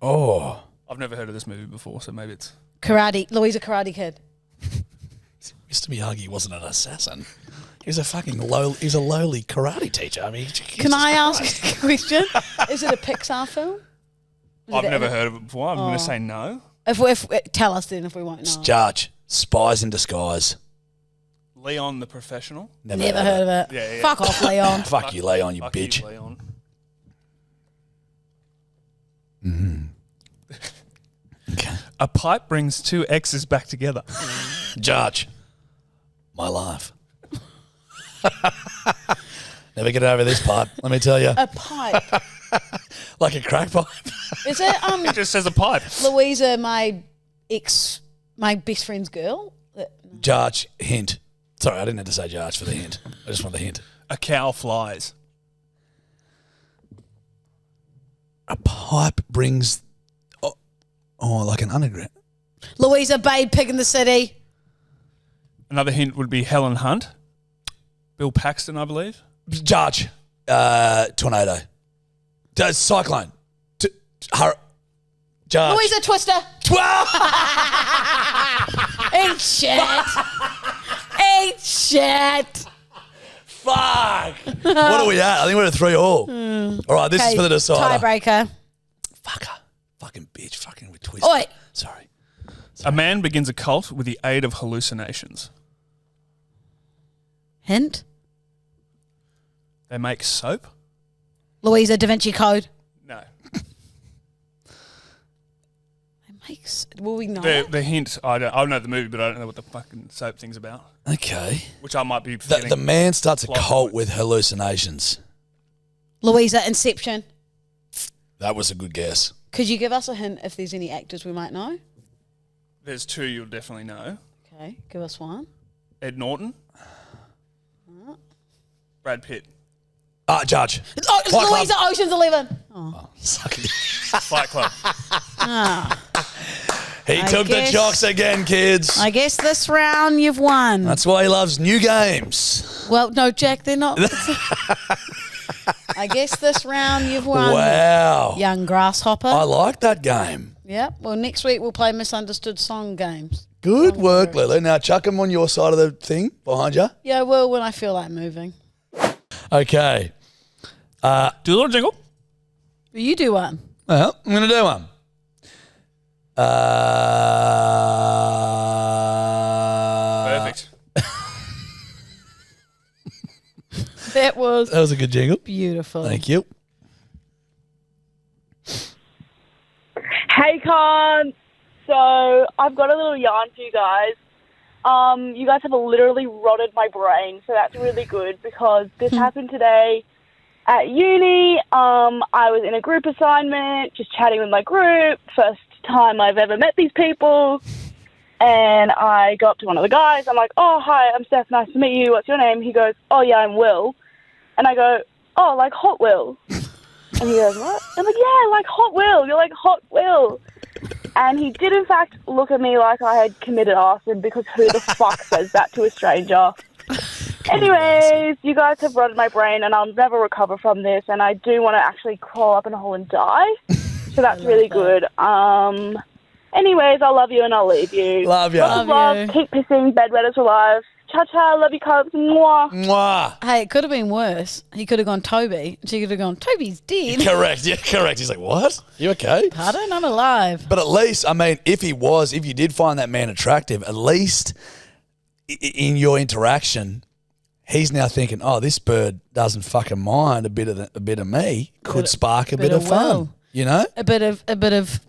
Oh. I've never heard of this movie before, so maybe it's... Louisa Karate Kid. Mr. Miyagi wasn't an assassin. He was a fucking he's a lowly karate teacher. I mean, Can I ask a question? Is it a Pixar film? I've never heard of it before. I'm going to say no. If tell us then if we won't know. Jarch, Spies in Disguise. Leon the Professional. Never heard of it. Yeah. Fuck off, Leon. Fuck you, Leon, you Fuck bitch. You, Leon. Okay. A pipe brings two exes back together. Jarch, my life. Never get over this pipe, let me tell you. A pipe. Like a crack pipe. Is it It just says a pipe. Louisa, my best friend's girl? Jarch, hint. Sorry, I didn't have to say Jarch for the hint. I just want the hint. A cow flies. A pipe brings... Oh, like an underground. Louisa, Babe, Pig in the City. Another hint would be Helen Hunt. Bill Paxton, I believe. Jarch, tornado. Cyclone. Jarch. Louisa, Twister. Eat shit. Eat shit. Fuck. What are we at? I think we're at 3-3. All right, this is for the decider. Tiebreaker. Fucker. Fucking bitch. Fucking with Twister. Oi. Sorry. A man begins a cult with the aid of hallucinations. Hint. They make soap? Louisa, Da Vinci Code. No. Will we know? The hint, I know the movie, but I don't know what the fucking soap thing's about. Okay. Which I might be forgetting. The man starts a Plot cult points. with hallucinations. Louisa, Inception. That was a good guess. Could you give us a hint if there's any actors we might know? There's two you'll definitely know. Okay, give us one. Ed Norton. Brad Pitt. Judge. Oh, Fight Louisa, Club. Ocean's 11. Fight Club. He I took guess- the jocks again, kids. I guess this round you've won. That's why he loves new games. Well, no, Jack, they're not. I guess this round you've won. Wow. Young grasshopper. I like that game. Yeah. Well, next week we'll play misunderstood song games. Good work, Lily. Now chuck them on your side of the thing behind you. Yeah, well, when I feel like moving. Okay. Do a little jingle. You do one. Well, I'm going to do one. Perfect. That was That was a good jingle. beautiful. Thank you. Hey, Con. So I've got a little yarn for you guys. You guys have literally rotted my brain, so that's really good because this happened today at uni. I was in a group assignment, just chatting with my group. First time I've ever met these people. And I go up to one of the guys. I'm like, oh, hi, I'm Steph. Nice to meet you. What's your name? He goes, oh, yeah, I'm Will. And I go, oh, like Hot Will. And he goes, what? I'm like, yeah, like Hot Will. You're like Hot Will. And he did, in fact, look at me like I had committed arson because who the fuck says that to a stranger? Anyways, you guys have rotted my brain and I'll never recover from this. And I do want to actually crawl up in a hole and die. So that's really good. Anyways, I love you and I'll leave you. Love you. Love Love. you. Keep pissing. Bedwetters for life. Cha-cha. Love you, cubs. Mwah. Mwah. Hey, it could have been worse. He could have gone Toby. She could have gone, Toby's dead. Correct. Yeah, correct. He's like, what? You okay? Pardon? I'm alive. But at least, I mean, if you did find that man attractive, at least in your interaction, he's now thinking, oh, this bird doesn't fucking mind a bit of me. Could spark a bit of fun. Will. You know? A bit of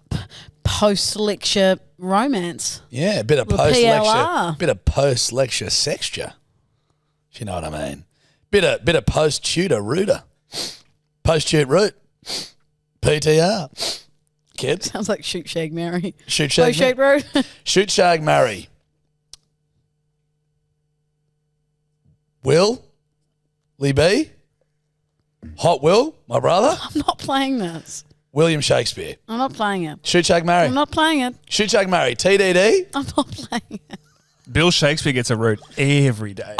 post-lecture romance. Yeah, a bit of Little post-lecture, PLR. bit of post-lecture sexture. If you know what I mean. Bit of post-tutor rooter. Post-tute root. PTR. kid. Sounds like shoot, shag, marry. Shoot, Go, shag, shag, bro. shoot, shag, marry. Will, Lee B, Hot Will, my brother, I'm not playing this. William Shakespeare. I'm not playing it. Shoot, shag, marry. I'm not playing it. Shoot, shag, marry. TDD. I'm not playing it. Bill Shakespeare gets a root every day.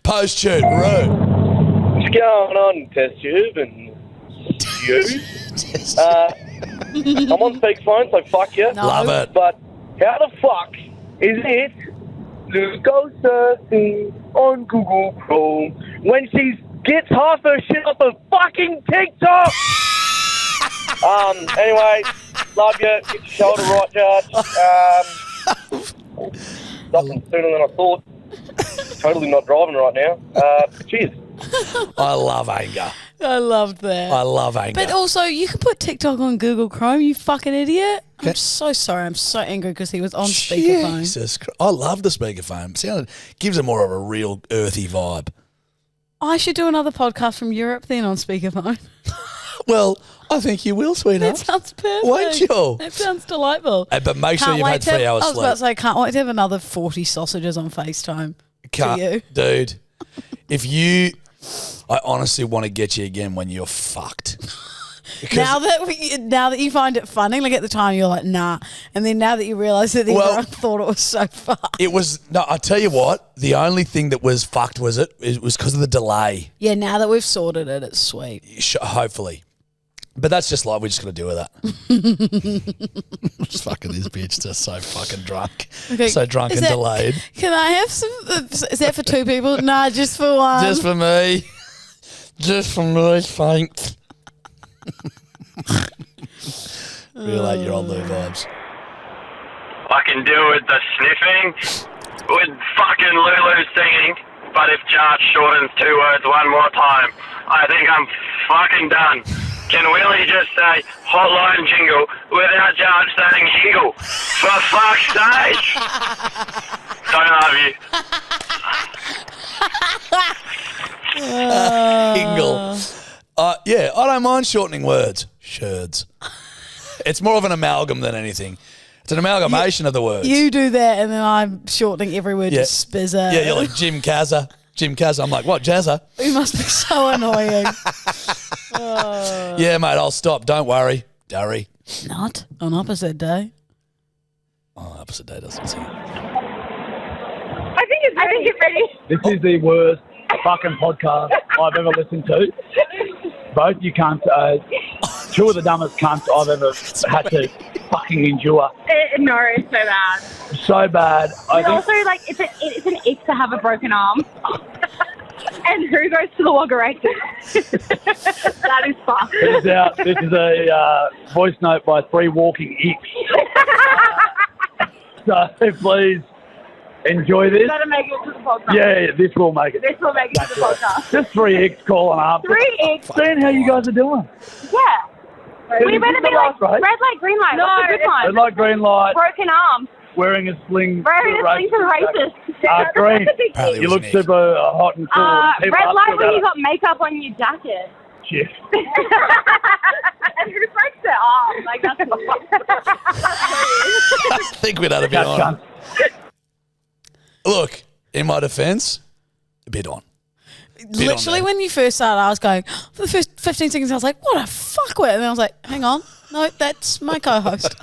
Post shoot, root. What's going on, Test Tube and you? I'm on speakerphone, so fuck you. No. Love it. But how the fuck is it to go surfing on Google Chrome when she gets half her shit off of fucking TikTok? Anyway, love you. Get your shoulder right, Jarch. Nothing sooner than I thought. Totally not driving right now. Cheers. I love anger. I loved that. I love anger. But also, you can put TikTok on Google Chrome, you fucking idiot. I'm so sorry. I'm so angry because he was on speakerphone. Jesus Christ. I love the speakerphone. Gives it more of a real earthy vibe. I should do another podcast from Europe then on speakerphone. Well, I think you will, That sweetheart. sounds perfect. Won't you? That sounds delightful. But make sure Can't you've wait had to 3 hours I was sleep. about to say, can't wait to have another 40 sausages on FaceTime. Can't, you. dude. If you, I honestly want to get you again when you're fucked. Because- Now that you find it funny, like at the time you're like, nah. And then now that you realise that everyone thought it was so fun. It was, no, I tell you what, the only thing that was fucked was it was because of the delay. Yeah, now that we've sorted it, it's sweet. Hopefully. But that's just like, we're just going to deal with that. Just fucking this bitch just so fucking drunk. Okay, So drunk and delayed. Can I have some? Is that for 2 people? Nah, just for one. Just for me. Just for me, thanks. Real 8-year-old Lou vibes. I can deal with the sniffing, with fucking Lulu singing, but if Jarch shortens 2 words one more time, I think I'm fucking done. Can Willie just say hotline jingle without Jarch saying hingle? For fuck's sake! Don't love you. Hingle. Yeah, I don't mind shortening words. Sherds. It's more of an amalgam than anything. It's an amalgamation of the words. You do that, and then I'm shortening every word to spizzer. Yeah, you're like Jim Kazza. Jim Kazza. I'm like, what, Jazza? You must be so annoying. Yeah, mate, I'll stop. Don't worry. Durry. Not on opposite day. Oh, opposite day doesn't sound. I think it's ready. This is the worst fucking podcast I've ever listened to. Both you cunts are 2 of the dumbest cunts I've ever had to fucking endure. No, it's so bad. So bad. But also, like, it's an ick to have a broken arm. And who goes to the Wagga races? That is fucked. This is a voice note by 3 walking icks. So please enjoy this. Gotta make it to the podcast. Yeah, this will make it. This will make it to the podcast. Just 3 icks calling up. 3 icks. Seeing how you guys are doing. Yeah. We better be like right? red light, green light. No, What's the good Red one? light, green light, Broken arm. wearing a sling. Wearing a sling to the races. Green. Apparently it You was look an ick. super hot and cool. People Red ask light you when about you it. got makeup on your jacket. Shit. And who breaks their arm? Like, that's I think we'd have to be on. Cunt. Look, in my defence, a bit on. Literally, when you first started, I was going, for the first 15 seconds, I was like, what a fuckwit. And then I was like, hang on. No, that's my co-host.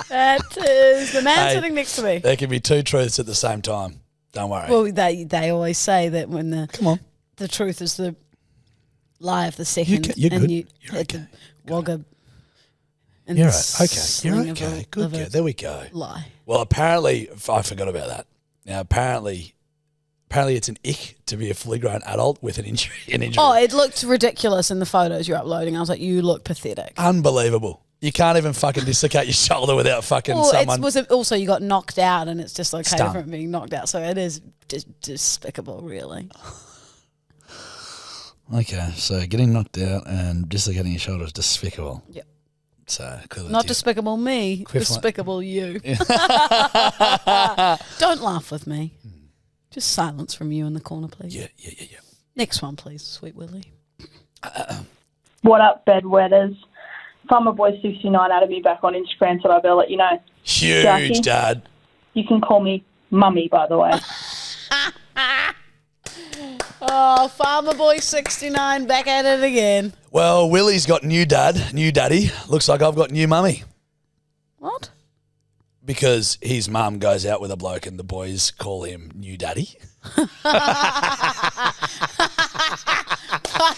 That is the man Hey, sitting next to me. There can be 2 truths at the same time. Don't worry. Well, they always say that when the truth is the lie of the second, you're and good. you You're hit okay. the wogger. And You're the right. Okay. sling You're of okay. a- Good of a girl. There we go. Lie. Well, apparently, I forgot about that. Now, apparently it's an ick to be a fully grown adult with an injury. Oh, it looked ridiculous in the photos you're uploading. I was like, you look pathetic. Unbelievable. You can't even fucking dislocate your shoulder without fucking Well, someone. it was also you got knocked out, and it's just okay Stunned. from being knocked out. So it is despicable, really. Okay, so getting knocked out and dislocating your shoulder is despicable. Yep. So clearly Not it's despicable me, Equivalent. despicable you. Don't laugh with me. Just silence from you in the corner, please. Yeah. Next one, please, Sweet Willie. What up, bedwetters? Farmer Boy 69 added me back on Instagram, so I better let you know. Huge, Jackie, Dad. You can call me Mummy, by the way. Oh, Farmer Boy 69 back at it again. Well, Willie's got new daddy. Looks like I've got new mummy. What? Because his mum goes out with a bloke and the boys call him new daddy.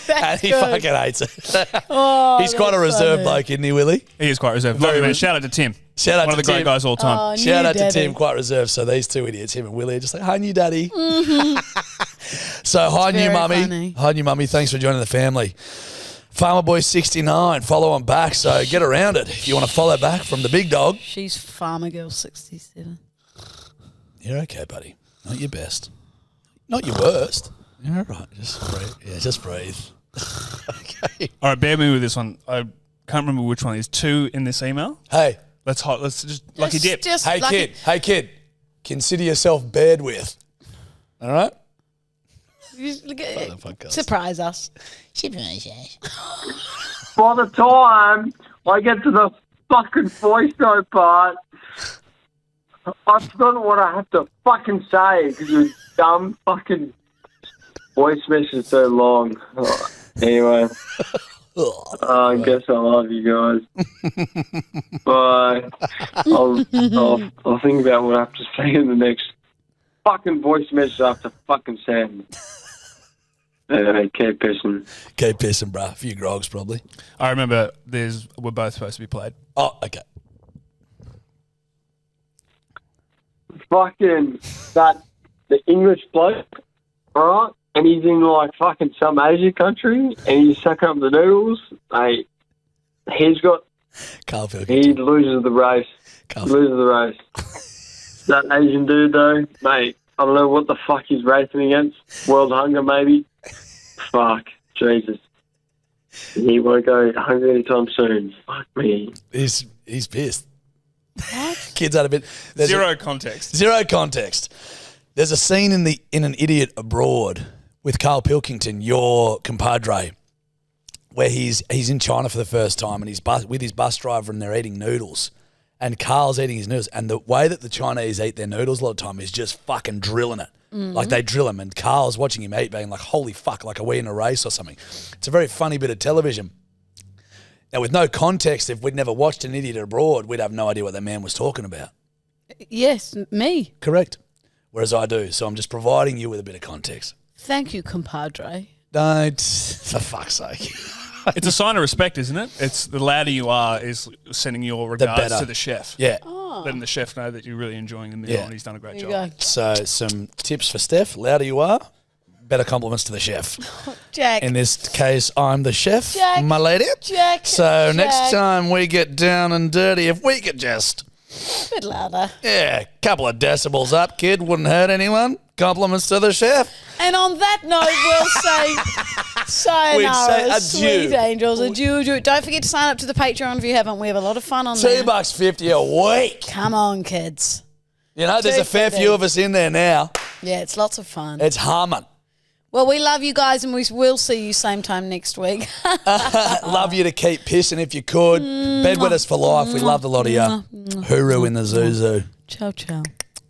And he fucking hates it. Oh, He's quite a reserved bloke, isn't he, Willie? He is quite reserved. Shout out to Tim. Shout out One to of the great Tim. guys all time. Oh, Shout new out daddy. to Tim, quite reserved. So these two idiots, him and Willie, are just like, hi, new daddy. Mm-hmm. So hi, new very mummy. funny. Hi, new mummy. Thanks for joining the family. Farmer Boy 69, follow on back. So get around it. If you want to follow back from the big dog. She's Farmer Girl 67. You're okay, buddy. Not your best. Not your worst. You're all right. Just breathe. Yeah, just breathe. Okay. All right, bear me with this one. I can't remember which one. There's 2 in this email. Hey. Let's just lucky dip. Hey, kid. Consider yourself bared with. All right? Surprise us. By the time I get to the fucking voice note part, I've forgotten what I have to fucking say because it was dumb fucking voice message so long. Anyway, I guess I love you guys. Bye. I'll think about what I have to say in the next fucking voice message I have to fucking send. Anyway, keep pissing. Keep pissing, bruh. A few grogs, probably. I remember we're both supposed to be played. Oh, okay. Fucking the English bloke, alright? And he's in like fucking some Asian country and he's sucking up the noodles. Mate, he's got Carl he Pilkington. loses the race. That Asian dude though, mate, I don't know what the fuck he's racing against. World hunger maybe. Fuck. Jesus. He won't go hungry anytime soon. Fuck me. He's pissed. Kids had a bit. Zero context. Zero context. There's a scene in an Idiot Abroad with Carl Pilkington, your compadre, where he's in China for the first time and he's with his bus driver and they're eating noodles. And Carl's eating his noodles. And the way that the Chinese eat their noodles a lot of time is just fucking drilling it. Like they drill him. And Carl's watching him eat, being like, holy fuck, like are we in a race or something? It's a very funny bit of television. Now, with no context, if we'd never watched an Idiot Abroad, we'd have no idea what that man was talking about. Yes, me. Correct. Whereas I do. So I'm just providing you with a bit of context. Thank you, compadre. Don't, for fuck's sake. It's a sign of respect, isn't it? It's the louder you are is sending your regards better. to the chef. Yeah. Letting the chef know that you're really enjoying the meal and he's done a great There job. you go. So some tips for Steph. Louder you are, better compliments to the chef. Jack. In this case, I'm the chef, Jack. my lady. Jack. So Jack. next time we get down and dirty, if we could just, A bit louder. couple of decibels up, kid, wouldn't hurt anyone. Compliments to the chef. And on that note, we'll say sayonara, We'd say adieu. sweet angels, adieu. Don't forget to sign up to the Patreon if you haven't. We have a lot of fun on there. $2.50 a week. Come on, kids. You know, there's a fair $2.50. few of us in there now. Yeah, it's lots of fun. It's humming. Well, we love you guys and we will see you same time next week. Love you to keep pissing if you could. Bedwetters for life. We love the lot of you. Hooroo in the zoo. Ciao, ciao.